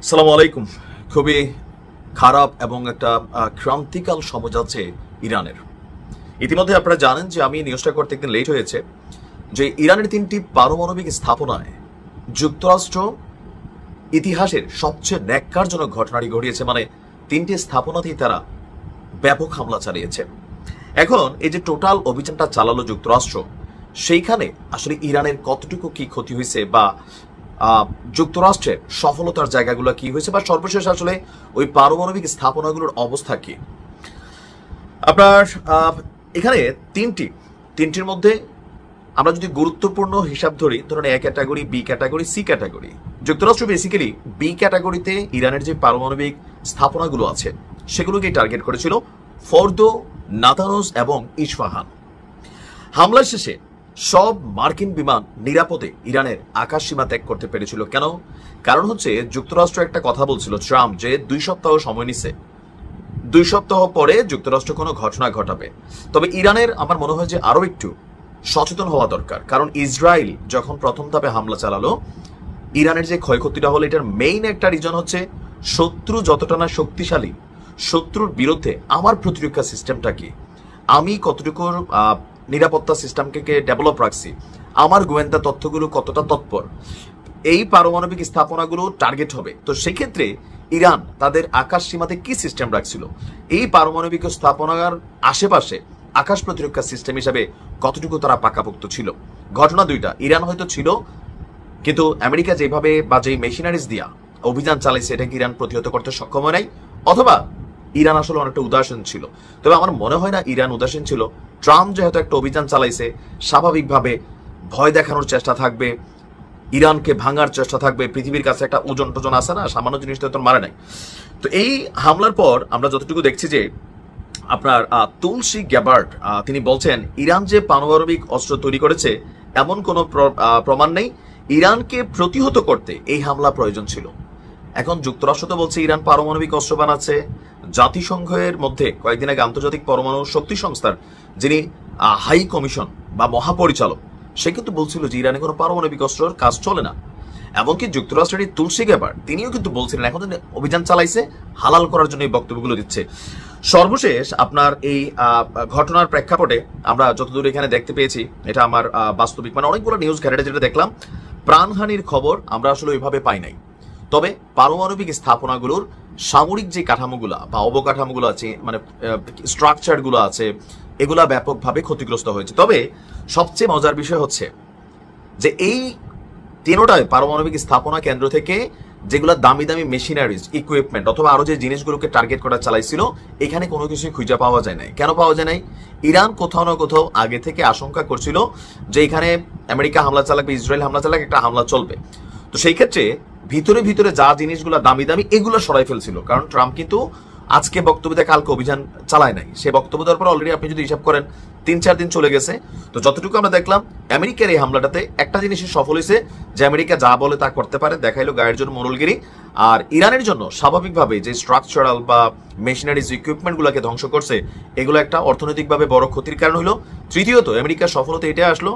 আসসালামু আলাইকুম। খুবই খারাপ এবং একটা ক্রান্তিকাল সময় যাচ্ছে ইরানের। ইতিমধ্যে আপনারা জানেন যে আমি নিউজটা করতে একদিন লেট হয়েছে যে ইরানের 3টি পারমাণবিক স্থাপনায় যুক্তরাষ্ট্র ইতিহাসের সবচেয়ে ন্যাক্কারজনক ঘটনাটি ঘটিয়েছে। মানে 3টি স্থাপনাতেই তারা ব্যাপক হামলা চালিয়েছে। এখন এই যে টোটাল অভিযানটা চালালো যুক্তরাষ্ট্র, সেইখানে আসলে ইরানের কতটুকু কি ক্ষতি হয়েছে বা যুক্তরাষ্ট্রের সফলতার জায়গাগুলো কি হয়েছে বা সর্বশেষ আসলে ওই পারমাণবিক স্থাপনাগুলোর অবস্থা কি। আপনার এখানে তিনটির মধ্যে আমরা যদি গুরুত্বপূর্ণ হিসাব ধরি, ধরুন A category, B category, C category. যুক্তরাষ্ট্র বেসিক্যালি বি ক্যাটাগরিতে ইরানের যে পারমাণবিক স্থাপনাগুলো আছে সেগুলোকে টার্গেট করেছিল ফর্দো, নাতানজ এবং ইস্ফাহান। হামলা শেষে সব মার্কিন বিমান নিরাপদে ইরানের আকাশ সীমা ত্যাগ করতে পেরেছিল। কেন? কারণ হচ্ছে যুক্তরাষ্ট্র একটা কথা বলছিল ট্রাম্প যে 2 সপ্তাহ সময় নিছে, 2 সপ্তাহ পরে যুক্তরাষ্ট্র কোনো ঘটনা ঘটাবে। তবে ইরানের আমার মনে হয় যে আরো একটু সচেতন হওয়া দরকার। কারণ ইসরায়েল যখন প্রথম ধাপে হামলা চালালো, ইরানের যে ক্ষয়ক্ষতিটা হলো এটার মেইন একটা রিজন হচ্ছে শত্রু যতটা না শক্তিশালী, শত্রুর বিরুদ্ধে আমার প্রতিরক্ষা সিস্টেমটা কি, আমি কতটুকু নিরাপত্তা সিস্টেমকে ডেভেলপ রাখছি, আমার গোয়েন্দা তথ্যগুলো কতটা তৎপর, এই পারমাণবিক স্থাপনাগুলো টার্গেট হবে। তো সেই ক্ষেত্রে ইরান তাদের আকাশ সীমাতে কি সিস্টেম রাখছিল, এই পারমাণবিক স্থাপনার আশেপাশে আকাশ প্রতিরক্ষা সিস্টেম হিসাবে কতটুকু তারা পাকাপোক্ত ছিল। ঘটনা দুইটা, ইরান হয়তো ছিল, কিন্তু আমেরিকা যেভাবে বা যেই মেশিনারিজ দিয়া অভিযান চালাইছে এটাকে ইরান প্রতিহত করতে সক্ষম হয় নাই, অথবা ইরান আসলে অনেকটা উদাসীন ছিল। তবে আমার মনে হয় না ইরান উদাসীন ছিল। ট্রাম্প যেহেতু একটা অভিযান চালাইছে, স্বাভাবিকভাবে ভয় দেখানোর চেষ্টা থাকবে, ইরানকে ভাঙার চেষ্টা থাকবে। পৃথিবীর কাছে একটা ওজন টোজন আছে না, সামান্য জিনিসটা তো মারে নাই। তো এই হামলার পর আমরা যতটুকু দেখছি যে আপনার তুলসী গ্যাবার্ড তিনি বলছেন ইরান যে পারমাণবিক অস্ত্র তৈরি করেছে এমন কোনো প্রমাণ নেই, ইরানকে প্রতিহত করতে এই হামলা প্রয়োজন ছিল। এখন যুক্তরাষ্ট্র তো বলছে ইরান পারমাণবিক অস্ত্র বানাচ্ছে। জাতিসংঘের মধ্যে কয়েকদিন আগে আন্তর্জাতিক পরমাণু শক্তি সংস্থার যিনি হাই কমিশন বা মহাপরিচালক, সে কিন্তু বলছিল যে ইরানে কোনো পারমাণবিক অস্ত্রের কাজ চলে না। এমনকি যুক্তরাষ্ট্রের তুলসী গ্যাবার্ড তিনিও কিন্তু বলছিলেন এখন অভিযান চালাইছে, হালাল করার জন্য এই বক্তব্যগুলো দিচ্ছে। সর্বশেষ আপনার এই ঘটনার প্রেক্ষাপটে আমরা যতদূর এখানে দেখতে পেয়েছি, এটা আমার বাস্তবিক মানে অনেকগুলো নিউজ ঘাটে যেটা দেখলাম, প্রাণহানির খবর আমরা আসলে ওইভাবে পাই নাই। তবে পারমাণবিক স্থাপনাগুলোর সামরিক যে কাঠামোগুলা বা অবকাঠামোগুলো আছে, মানে স্ট্রাকচারগুলো আছে, এগুলা ব্যাপকভাবে ক্ষতিগ্রস্ত হয়েছে। তবে সবচেয়ে মজার বিষয় হচ্ছে যে এই তিনটায় পারমাণবিক স্থাপনা কেন্দ্র থেকে যেগুলো দামি দামি মেশিনারিজ, ইকুইপমেন্ট অথবা আরো যে জিনিসগুলোকে টার্গেট করা চালাইছিল, এখানে কোনো কিছুই খুঁজে পাওয়া যায় নাই। কেন পাওয়া যায় নাই? ইরান কোথাও না কোথাও আগে থেকে আশঙ্কা করছিল যে এখানে আমেরিকা হামলা চালাবে, ইসরায়েল হামলা চালাবে, একটা হামলা চলবে। তো সেই ক্ষেত্রে ভিতরে ভিতরে যা জিনিসগুলো দামি দামি এগুলো সরাই ফেলছিল। কারণ ট্রাম্প কিন্তু আজকে বক্তব্য দিয়ে কালকে অভিযান চালায় নাই। সে বক্তব্য দেওয়ার পর অলরেডি আপনি যদি হিসাব করেন 3-4 দিন চলে গেছে। তো যতটুকু আমরা দেখলাম আমেরিকার এই হামলাটাতে একটা জিনিসই সফল হয়েছে যে আমেরিকা যা বলে তা করতে পারে, দেখাইলো গায়ের জন্য মোড়লগিরি। আর ইরানের জন্য স্বাভাবিকভাবে যে স্ট্রাকচারাল বা মেশিনারিজ ইকুইপমেন্টগুলোকে ধ্বংস করছে, এগুলো একটা অর্থনৈতিকভাবে বড় ক্ষতির কারণ হলো। তৃতীয়ত আমেরিকার সফলতা এটা আসলো,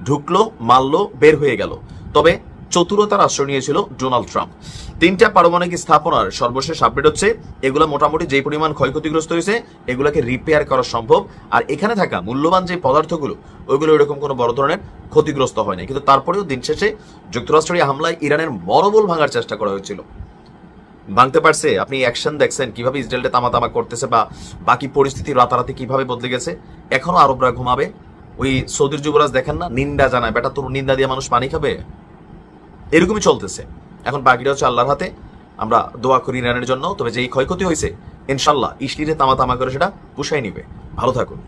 ঢুকলো, মারলো, বের হয়ে গেল। তবে চতুরতার আশ্রয় নিয়েছিল ডোনাল্ড ট্রাম্প। 3টা পারমাণবিক স্থাপনার সর্বশেষ আপডেট হচ্ছে এগুলো মোটামুটি যে পরিমাণ ক্ষয়ক্ষতিগ্রস্ত হয়েছে এগুলোকে রিপেয়ার করা সম্ভব। আর এখানে থাকা মূল্যবান যে পদার্থগুলো ওইগুলো এরকম কোনো বড় ধরনের ক্ষতিগ্রস্ত হয় না। কিন্তু তারপরেও দিন শেষে যুক্তরাষ্ট্রের হামলায় ইরানের মনোবল ভাঙার চেষ্টা করা হয়েছিল। ভাঙতে পারছে? আপনি অ্যাকশন দেখছেন কিভাবে ইসরায়েলটা তামা করতেছে বা বাকি পরিস্থিতি রাতারাতি কিভাবে বদলে গেছে। এখনো আরবরা ঘুমাবে। ওই সৌদির যুবরাজ দেখেন না, নিন্দা জানায়, বেটা তোর নিন্দা দিয়ে মানুষ পানি খাবে, এরকমই চলতেছে। এখন বাকিটা হচ্ছে আল্লাহর হাতে। আমরা দোয়া করি ইরানের জন্য। তবে যেই ক্ষয়ক্ষতি হয়েছে ইনশাল্লাহ ইসলিরে তামা করে সেটা পুষাই নিবে। ভালো থাকুন।